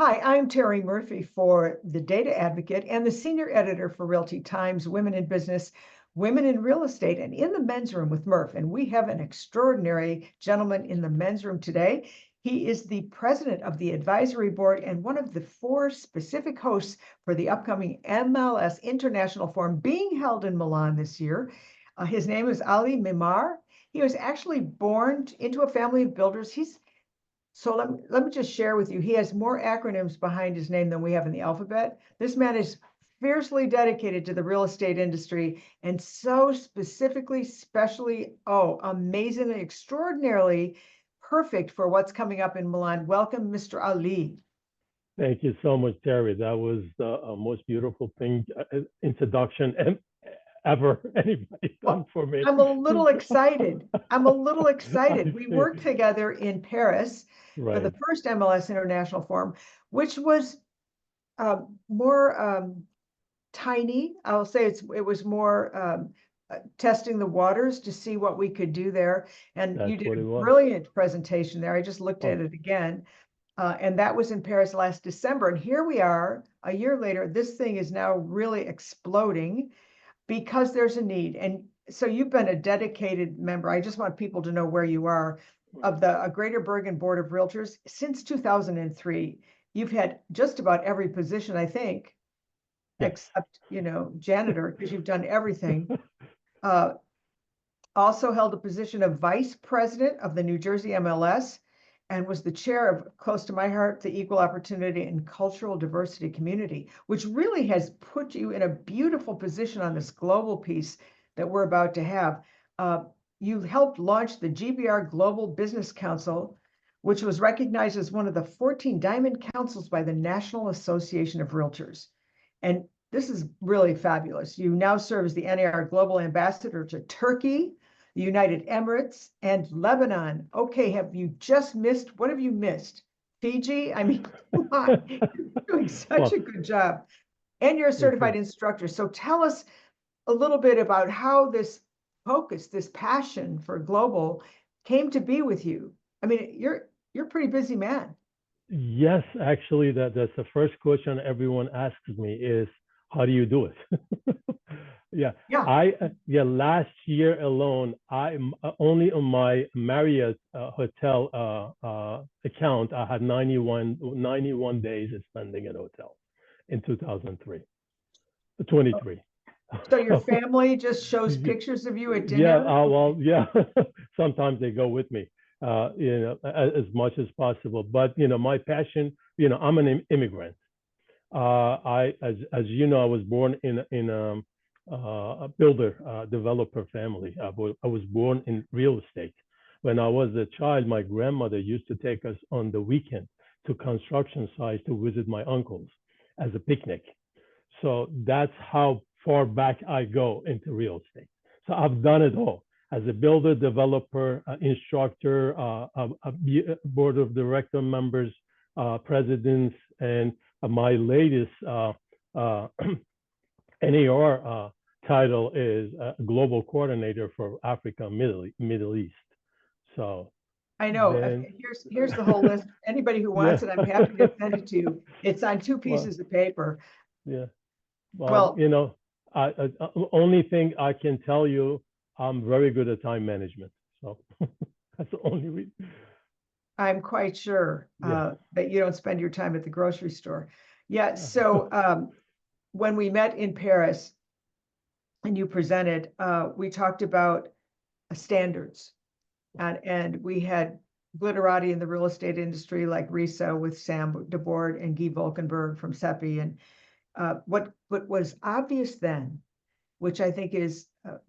Hi, I'm Terry Murphy for The Data Advocate and the senior editor for Realty Times, Women in Business, Women in Real Estate, and in the men's room with Murph. And we have an extraordinary gentleman in the men's room today. He is the president of the advisory board and one of the 4 specific hosts for the upcoming MLS International Forum being held in Milan this year. His name is Ali Memar. He was actually born into a family of builders. So let me just share with you, he has more acronyms behind his name than we have in the alphabet. This man is fiercely dedicated to the real estate industry and so specifically, specially, amazingly, extraordinarily perfect for what's coming up in Milan. Welcome, Mr. Ali. Thank you so much, Terry. That was the most beautiful thing, introduction ever anybody's done for me. I'm a little excited. We worked together in Paris for the first MLS International Forum, which was more tiny. I'll say it was more testing the waters to see what we could do there. And you did a brilliant presentation there. I just looked at it again. And that was in Paris last December. And here we are a year later. This thing is now really exploding because there's a need. And so you've been a dedicated member. I just want people to know where you are of the Greater Bergen Board of Realtors since 2003. You've had just about every position, I think, except, janitor, because you've done everything. Also held a position of vice president of the New Jersey MLS and was the chair of, close to my heart, the Equal Opportunity and Cultural Diversity Community, which really has put you in a beautiful position on this global piece that we're about to have. You helped launch the GBR Global Business Council, which was recognized as one of the 14 Diamond Councils by the National Association of Realtors. And this is really fabulous. You now serve as the NAR Global Ambassador to Turkey, the United Emirates, and Lebanon. Okay, what have you missed? Fiji? I mean, come on, you're doing such a good job. And you're a certified instructor. So tell us a little bit about how this focus, this passion for global came to be with you. I mean, you're a pretty busy man. Yes, actually, that's the first question everyone asks me is, how do you do it? Last year alone, I'm only on my Marriott hotel account, I had 91 days spending at hotel in 23. So your family just shows pictures of you at dinner? Yeah, sometimes they go with me, as much as possible. But my passion, I'm an immigrant. As you know, I was born in a builder developer family. I was born in real estate. When I was a child, my grandmother used to take us on the weekend to construction sites to visit my uncles as a picnic. So that's how far back I go into real estate. So I've done it all as a builder, developer, instructor, board of director members, presidents, and my latest NAR title is global coordinator for Africa, Middle East. So I know. Here's the whole list. Anybody who wants it, I'm happy to send it to you. It's on 2 pieces of paper. Yeah. Well, only thing I can tell you, I'm very good at time management. So that's the only reason. I'm quite sure that you don't spend your time at the grocery store. Yeah. So when we met in Paris and you presented, we talked about standards, and we had glitterati in the real estate industry like Risa with Sam DeBoard and Guy Volkenberg from SEPI. And what was obvious then, which I think is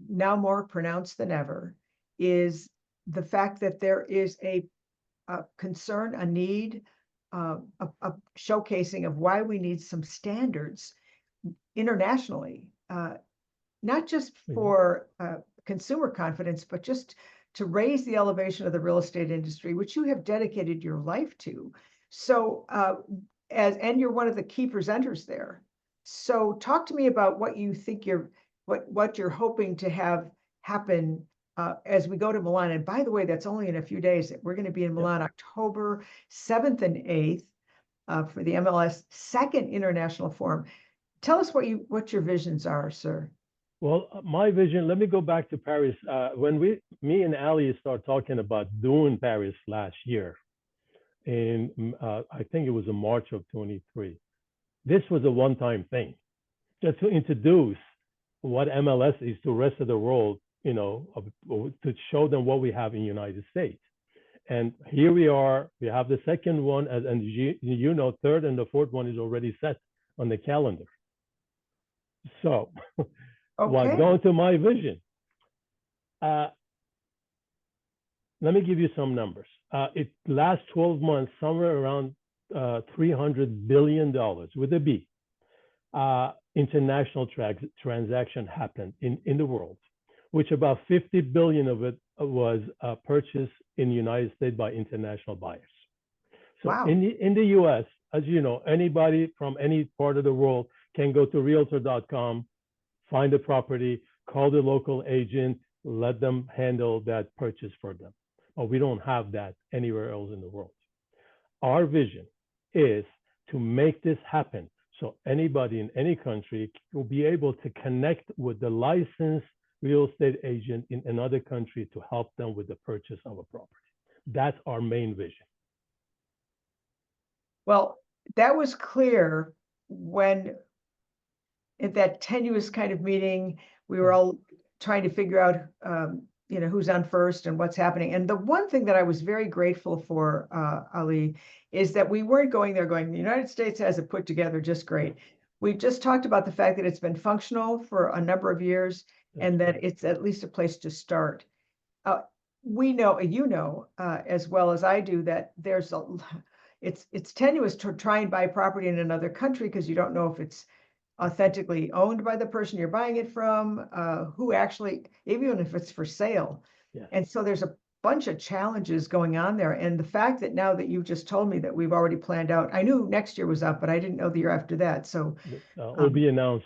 now more pronounced than ever, is the fact that there is a concern, a need, a showcasing of why we need some standards internationally, not just for consumer confidence, but just to raise the elevation of the real estate industry, which you have dedicated your life to. So, and you're one of the key presenters there. So talk to me about what you think what you're hoping to have happen as we go to Milan. And by the way, that's only in a few days. We're going to be in Milan October 7th and 8th. for the MLS Second International Forum. Tell us what your visions are, sir. Well, my vision, let me go back to Paris. When me and Ali started talking about doing Paris last year, in I think it was in March of 23, this was a one-time thing, just to introduce what MLS is to the rest of the world, you know, to show them what we have in the United States. And here we are, we have the second one, and you know, third and the fourth one is already set on the calendar. So, while going to my vision, let me give you some numbers. It last 12 months, somewhere around $300 billion with a B, international transaction happened in the world, which about 50 billion of it was purchased in the United States by international buyers. So wow. in the US, as you know, anybody from any part of the world can go to realtor.com, find a property, call the local agent, let them handle that purchase for them. But we don't have that anywhere else in the world. Our vision is to make this happen so anybody in any country will be able to connect with the licensed real estate agent in another country to help them with the purchase of a property. That's our main vision. Well, that was clear when at that tenuous kind of meeting, we were all trying to figure out, you know, who's on first and what's happening. And the one thing that I was very grateful for, Ali, is that we weren't going there going, the United States has it put together just great. We just talked about the fact that it's been functional for a number of years and that it's at least a place to start. We know, you know, as well as I do, that there's it's tenuous to try and buy property in another country because you don't know if it's authentically owned by the person you're buying it from, who actually, even if it's for sale. Yeah. And so there's a bunch of challenges going on there. And the fact that now that you've just told me that we've already planned out, I knew next year was up, but I didn't know the year after that. So it'll be announced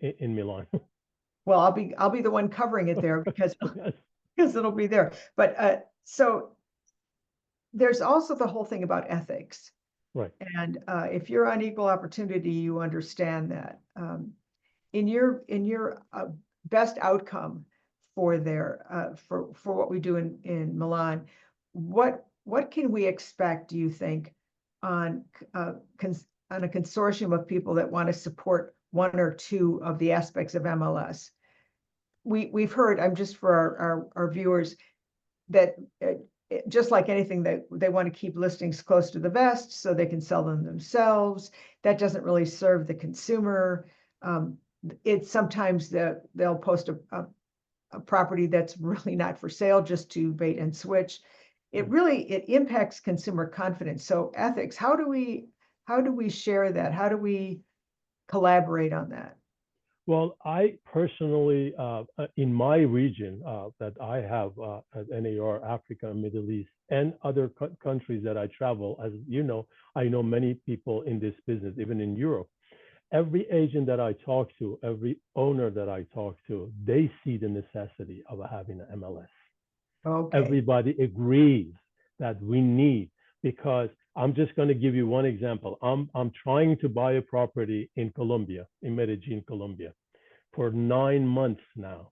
in Milan. Well, I'll be the one covering it there because it'll be there. But so there's also the whole thing about ethics. Right. And if you're on equal opportunity, you understand that. In your best outcome for for what we do in Milan, what can we expect, do you think, on a consortium of people that want to support one or two of the aspects of MLS? We've heard, I'm just for our viewers, that just like anything, that they want to keep listings close to the vest so they can sell them themselves. That doesn't really serve the consumer. It's sometimes they'll post a property that's really not for sale just to bait and switch. It impacts consumer confidence. So ethics, how do we share that? How do we collaborate on that? Well, I personally, in my region that I have at NAR, Africa, Middle East, and other countries that I travel, as you know, I know many people in this business, even in Europe. Every agent that I talk to, every owner that I talk to, they see the necessity of having an MLS. Okay. Everybody agrees that we need, because I'm just going to give you one example. I'm trying to buy a property in Colombia, in Medellin, Colombia, for 9 months now.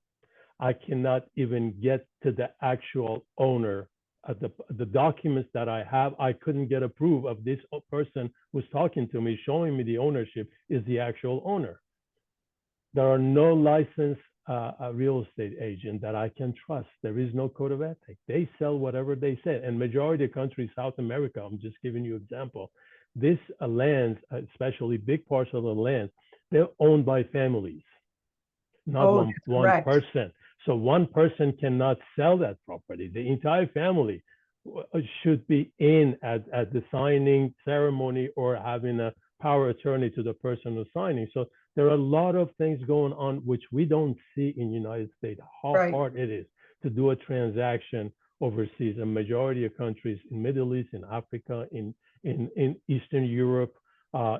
I cannot even get to the actual owner. The documents that I have, I couldn't get approved of this person who's talking to me, showing me the ownership is the actual owner. There are no licensed real estate agent that I can trust. There is no code of ethics. They sell whatever they say. And majority of countries, South America, I'm just giving you an example. This lands, especially big parts of the land, they're owned by families, not one person. So one person cannot sell that property. The entire family should be in at the signing ceremony or having a power attorney to the person who's signing. So there are a lot of things going on which we don't see in the United States, how hard it is to do a transaction overseas. A majority of countries in Middle East, in Africa, in Eastern Europe,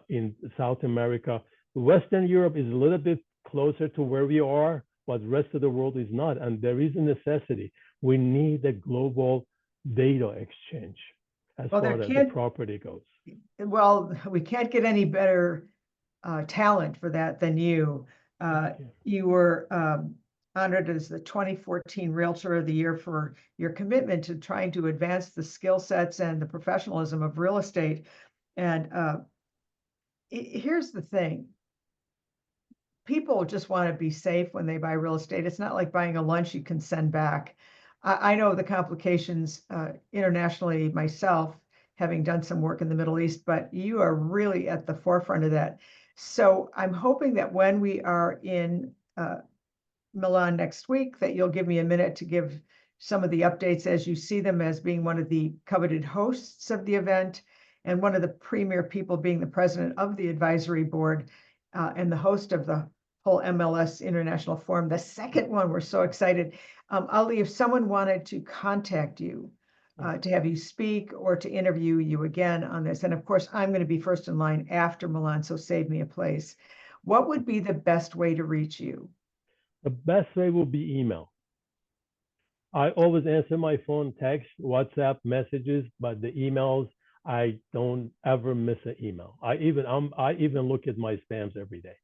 in South America. Western Europe is a little bit closer to where we are, but the rest of the world is not. And there is a necessity. We need a global data exchange as far as the property goes. Well, we can't get any better talent for that than you. Thank you. You were honored as the 2014 Realtor of the Year for your commitment to trying to advance the skill sets and the professionalism of real estate. And here's the thing. People just want to be safe when they buy real estate. It's not like buying a lunch you can send back. I know the complications internationally myself, having done some work in the Middle East, but you are really at the forefront of that. So I'm hoping that when we are in Milan next week, that you'll give me a minute to give some of the updates as you see them, as being one of the coveted hosts of the event and one of the premier people, being the president of the advisory board and the host of the whole MLS International Forum. The second one, we're so excited. Ali, if someone wanted to contact you to have you speak or to interview you again on this, and of course, I'm going to be first in line after Milan, so save me a place. What would be the best way to reach you? The best way will be email. I always answer my phone, text, WhatsApp messages, but the emails, I don't ever miss an email. I even look at my spams every day.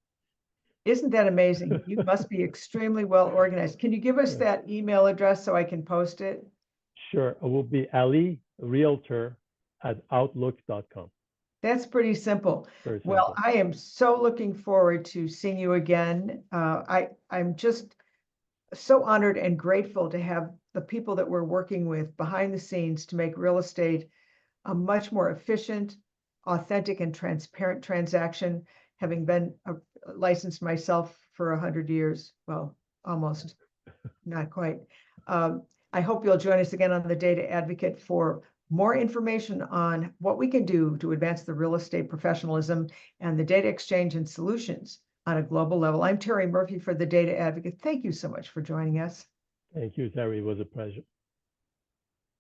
Isn't that amazing? You must be extremely well organized. Can you give us that email address so I can post it? Sure, it will be alirealtor@outlook.com. That's pretty simple. Very Well, simple. I am so looking forward to seeing you again. I'm just so honored and grateful to have the people that we're working with behind the scenes to make real estate a much more efficient, authentic, and transparent transaction, having been licensed myself for 100 years. Well, almost, not quite. I hope you'll join us again on The Data Advocate for more information on what we can do to advance the real estate professionalism and the data exchange and solutions on a global level. I'm Terry Murphy for The Data Advocate. Thank you so much for joining us. Thank you, Terry. It was a pleasure.